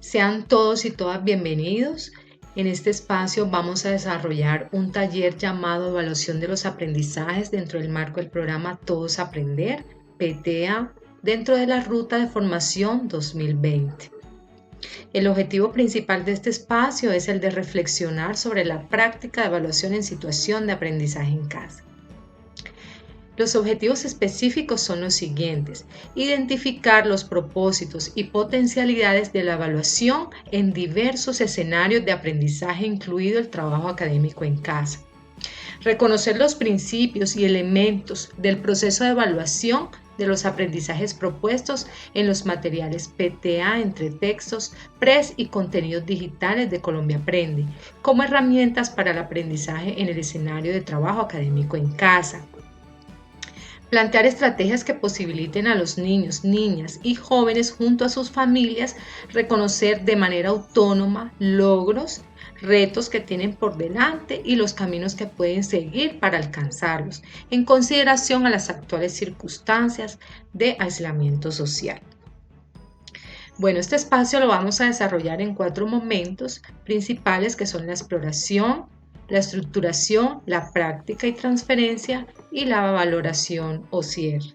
Sean todos y todas bienvenidos. En este espacio vamos a desarrollar un taller llamado Evaluación de los Aprendizajes dentro del marco del programa Todos Aprender, PTA, dentro de la Ruta de Formación 2020. El objetivo principal de este espacio es el de reflexionar sobre la práctica de evaluación en situación de aprendizaje en casa. Los objetivos específicos son los siguientes: identificar los propósitos y potencialidades de la evaluación en diversos escenarios de aprendizaje, incluido el trabajo académico en casa. Reconocer los principios y elementos del proceso de evaluación de los aprendizajes propuestos en los materiales PTA entre textos, PRES y contenidos digitales de Colombia Aprende, como herramientas para el aprendizaje en el escenario de trabajo académico en casa. Plantear estrategias que posibiliten a los niños, niñas y jóvenes junto a sus familias reconocer de manera autónoma logros, retos que tienen por delante y los caminos que pueden seguir para alcanzarlos, en consideración a las actuales circunstancias de aislamiento social. Bueno, este espacio lo vamos a desarrollar en 4 momentos principales, que son la exploración, la estructuración, la práctica y transferencia y la valoración o cierre.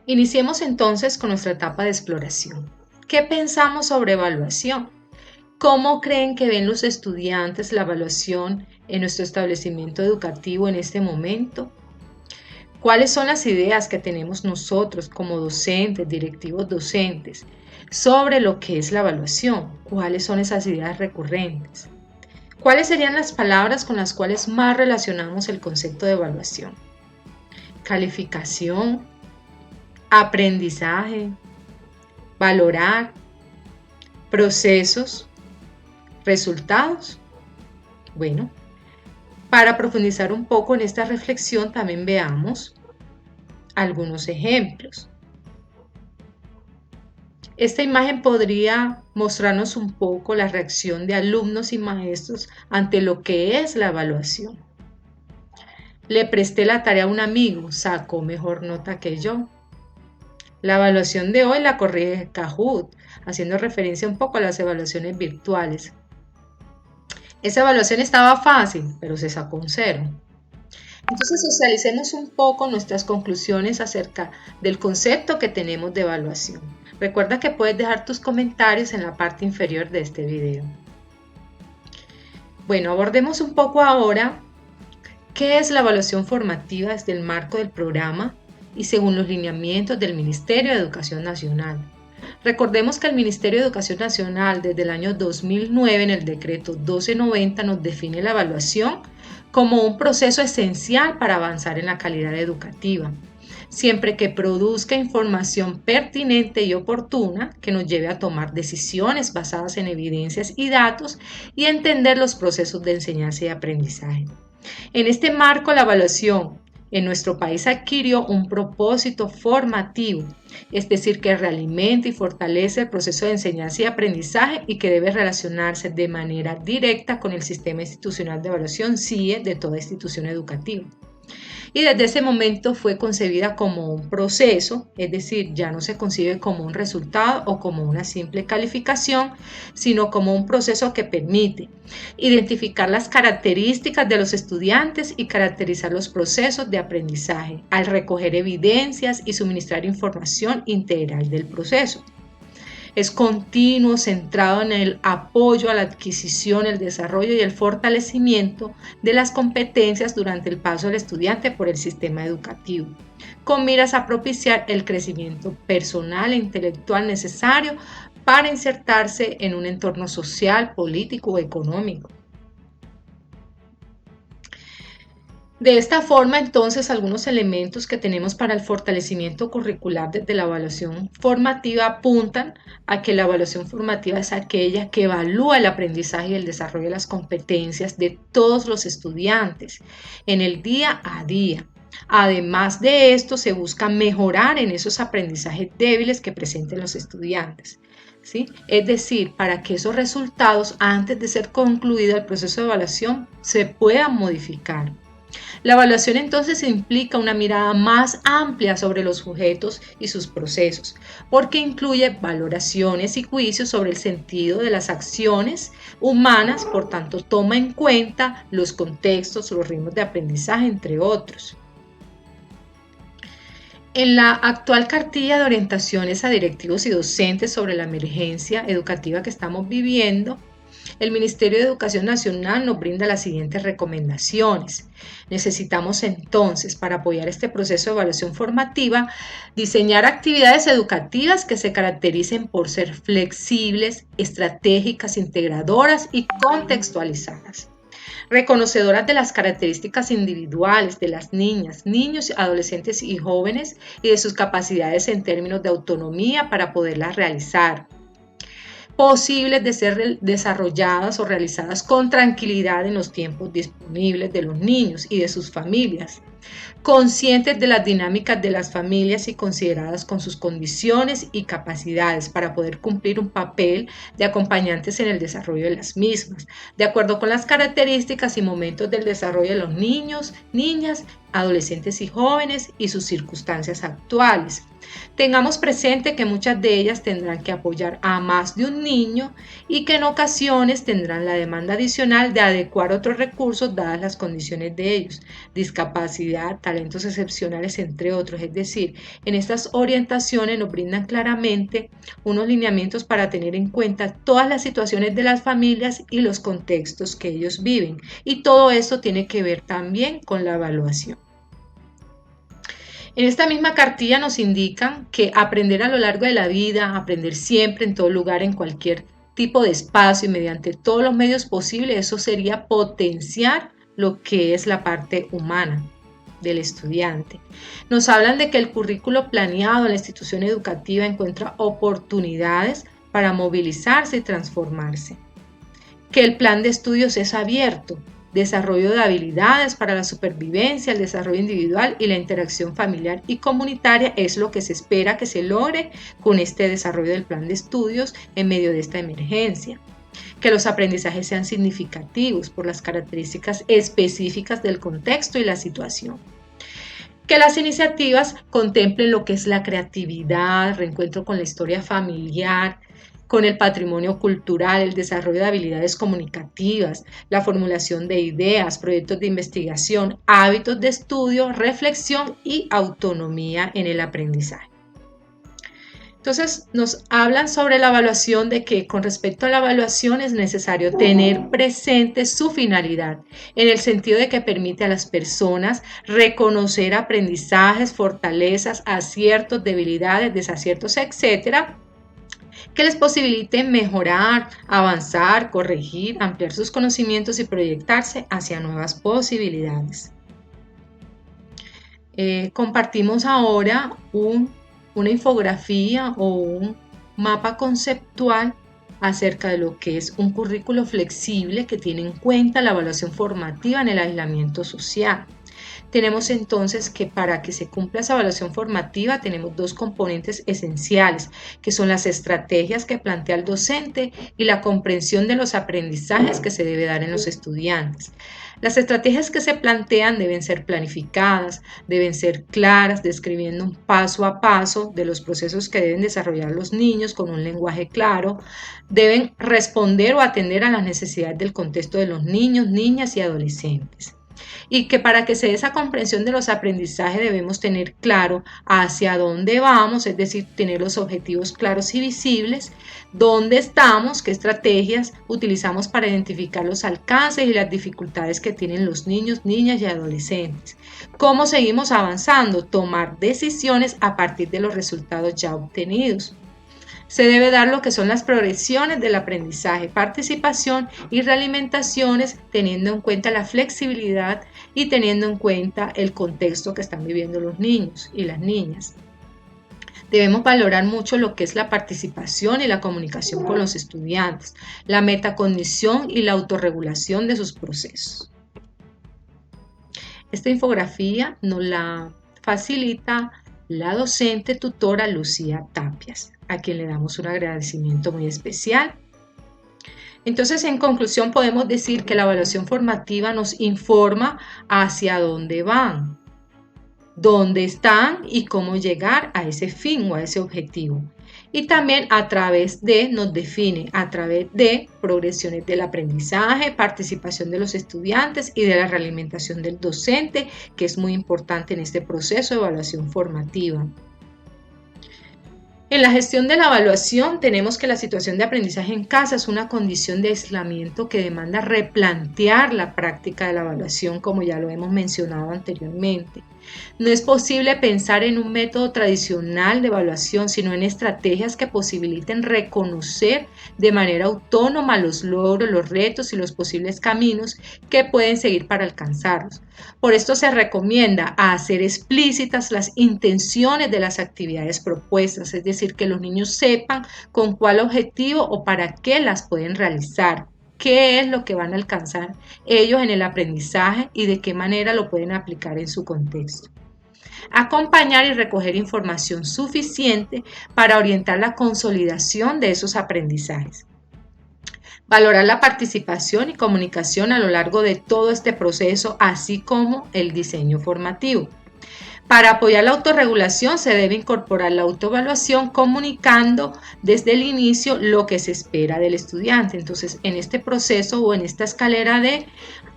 Iniciemos entonces con nuestra etapa de exploración. ¿Qué pensamos sobre evaluación? ¿Cómo creen que ven los estudiantes la evaluación en nuestro establecimiento educativo en este momento? ¿Cuáles son las ideas que tenemos nosotros como docentes, directivos docentes, sobre lo que es la evaluación? ¿Cuáles son esas ideas recurrentes? ¿Cuáles serían las palabras con las cuales más relacionamos el concepto de evaluación? Calificación, aprendizaje, valorar, procesos, resultados. Bueno, para profundizar un poco en esta reflexión también veamos algunos ejemplos. Esta imagen podría mostrarnos un poco la reacción de alumnos y maestros ante lo que es la evaluación. Le presté la tarea a un amigo, sacó mejor nota que yo. La evaluación de hoy la corrige Kahoot, haciendo referencia un poco a las evaluaciones virtuales. Esa evaluación estaba fácil, pero se sacó un 0. Entonces socialicemos un poco nuestras conclusiones acerca del concepto que tenemos de evaluación. Recuerda que puedes dejar tus comentarios en la parte inferior de este video. Bueno, abordemos un poco ahora qué es la evaluación formativa desde el marco del programa y según los lineamientos del Ministerio de Educación Nacional. Recordemos que el Ministerio de Educación Nacional desde el año 2009 en el decreto 1290 nos define la evaluación como un proceso esencial para avanzar en la calidad educativa, siempre que produzca información pertinente y oportuna que nos lleve a tomar decisiones basadas en evidencias y datos y entender los procesos de enseñanza y aprendizaje. En este marco, la evaluación en nuestro país adquirió un propósito formativo, es decir, que realimenta y fortalece el proceso de enseñanza y aprendizaje y que debe relacionarse de manera directa con el sistema institucional de evaluación (SIE) de toda institución educativa. Y desde ese momento fue concebida como un proceso, es decir, ya no se concibe como un resultado o como una simple calificación, sino como un proceso que permite identificar las características de los estudiantes y caracterizar los procesos de aprendizaje al recoger evidencias y suministrar información integral del proceso. Es continuo, centrado en el apoyo a la adquisición, el desarrollo y el fortalecimiento de las competencias durante el paso del estudiante por el sistema educativo, con miras a propiciar el crecimiento personal e intelectual necesario para insertarse en un entorno social, político o económico. De esta forma, entonces, algunos elementos que tenemos para el fortalecimiento curricular desde la evaluación formativa apuntan a que la evaluación formativa es aquella que evalúa el aprendizaje y el desarrollo de las competencias de todos los estudiantes en el día a día. Además de esto, se busca mejorar en esos aprendizajes débiles que presenten los estudiantes, ¿sí? Es decir, para que esos resultados, antes de ser concluido el proceso de evaluación, se puedan modificar. La evaluación entonces implica una mirada más amplia sobre los sujetos y sus procesos, porque incluye valoraciones y juicios sobre el sentido de las acciones humanas, por tanto toma en cuenta los contextos, los ritmos de aprendizaje, entre otros. En la actual cartilla de orientaciones a directivos y docentes sobre la emergencia educativa que estamos viviendo, el Ministerio de Educación Nacional nos brinda las siguientes recomendaciones. Necesitamos entonces, para apoyar este proceso de evaluación formativa, diseñar actividades educativas que se caractericen por ser flexibles, estratégicas, integradoras y contextualizadas, reconocedoras de las características individuales de las niñas, niños, adolescentes y jóvenes y de sus capacidades en términos de autonomía para poderlas realizar, posibles de ser desarrolladas o realizadas con tranquilidad en los tiempos disponibles de los niños y de sus familias, conscientes de las dinámicas de las familias y consideradas con sus condiciones y capacidades para poder cumplir un papel de acompañantes en el desarrollo de las mismas, de acuerdo con las características y momentos del desarrollo de los niños, niñas, adolescentes y jóvenes y sus circunstancias actuales. Tengamos presente que muchas de ellas tendrán que apoyar a más de un niño y que en ocasiones tendrán la demanda adicional de adecuar otros recursos dadas las condiciones de ellos, discapacidad, talentos excepcionales, entre otros. Es decir, en estas orientaciones nos brindan claramente unos lineamientos para tener en cuenta todas las situaciones de las familias y los contextos que ellos viven. Y todo esto tiene que ver también con la evaluación. En esta misma cartilla nos indican que aprender a lo largo de la vida, aprender siempre, en todo lugar, en cualquier tipo de espacio y mediante todos los medios posibles, eso sería potenciar lo que es la parte humana del estudiante. Nos hablan de que el currículo planeado en la institución educativa encuentra oportunidades para movilizarse y transformarse, que el plan de estudios es abierto, desarrollo de habilidades para la supervivencia, el desarrollo individual y la interacción familiar y comunitaria es lo que se espera que se logre con este desarrollo del plan de estudios en medio de esta emergencia. Que los aprendizajes sean significativos por las características específicas del contexto y la situación. Que las iniciativas contemplen lo que es la creatividad, reencuentro con la historia familiar, con el patrimonio cultural, el desarrollo de habilidades comunicativas, la formulación de ideas, proyectos de investigación, hábitos de estudio, reflexión y autonomía en el aprendizaje. Entonces nos hablan sobre la evaluación, de que con respecto a la evaluación es necesario tener presente su finalidad, en el sentido de que permite a las personas reconocer aprendizajes, fortalezas, aciertos, debilidades, desaciertos, etcétera, que les posibilite mejorar, avanzar, corregir, ampliar sus conocimientos y proyectarse hacia nuevas posibilidades. Compartimos ahora una infografía o un mapa conceptual acerca de lo que es un currículo flexible que tiene en cuenta la evaluación formativa en el aislamiento social. Tenemos entonces que para que se cumpla esa evaluación formativa tenemos dos componentes esenciales, que son las estrategias que plantea el docente y la comprensión de los aprendizajes que se debe dar en los estudiantes. Las estrategias que se plantean deben ser planificadas, deben ser claras, describiendo un paso a paso de los procesos que deben desarrollar los niños con un lenguaje claro, deben responder o atender a las necesidades del contexto de los niños, niñas y adolescentes. Y que para que se dé esa comprensión de los aprendizajes debemos tener claro hacia dónde vamos, es decir, tener los objetivos claros y visibles, dónde estamos, qué estrategias utilizamos para identificar los alcances y las dificultades que tienen los niños, niñas y adolescentes, cómo seguimos avanzando, tomar decisiones a partir de los resultados ya obtenidos. Se debe dar lo que son las progresiones del aprendizaje, participación y realimentaciones, teniendo en cuenta la flexibilidad y teniendo en cuenta el contexto que están viviendo los niños y las niñas. Debemos valorar mucho lo que es la participación y la comunicación con los estudiantes, la metacognición y la autorregulación de sus procesos. Esta infografía nos la facilita la docente tutora Lucía Tapias, a quien le damos un agradecimiento muy especial. Entonces, en conclusión, podemos decir que la evaluación formativa nos informa hacia dónde van, dónde están y cómo llegar a ese fin o a ese objetivo. Y también a través de, nos define a través de progresiones del aprendizaje, participación de los estudiantes y de la realimentación del docente, que es muy importante en este proceso de evaluación formativa. En la gestión de la evaluación tenemos que la situación de aprendizaje en casa es una condición de aislamiento que demanda replantear la práctica de la evaluación, como ya lo hemos mencionado anteriormente. No es posible pensar en un método tradicional de evaluación, sino en estrategias que posibiliten reconocer de manera autónoma los logros, los retos y los posibles caminos que pueden seguir para alcanzarlos. Por esto se recomienda hacer explícitas las intenciones de las actividades propuestas, es decir, que los niños sepan con cuál objetivo o para qué las pueden realizar, qué es lo que van a alcanzar ellos en el aprendizaje y de qué manera lo pueden aplicar en su contexto. Acompañar y recoger información suficiente para orientar la consolidación de esos aprendizajes. Valorar la participación y comunicación a lo largo de todo este proceso, así como el diseño formativo. Para apoyar la autorregulación se debe incorporar la autoevaluación comunicando desde el inicio lo que se espera del estudiante. Entonces, en este proceso o en esta escalera de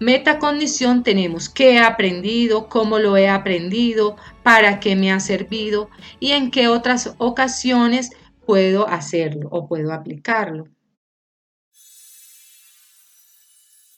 metacognición tenemos qué he aprendido, cómo lo he aprendido, para qué me ha servido y en qué otras ocasiones puedo hacerlo o puedo aplicarlo.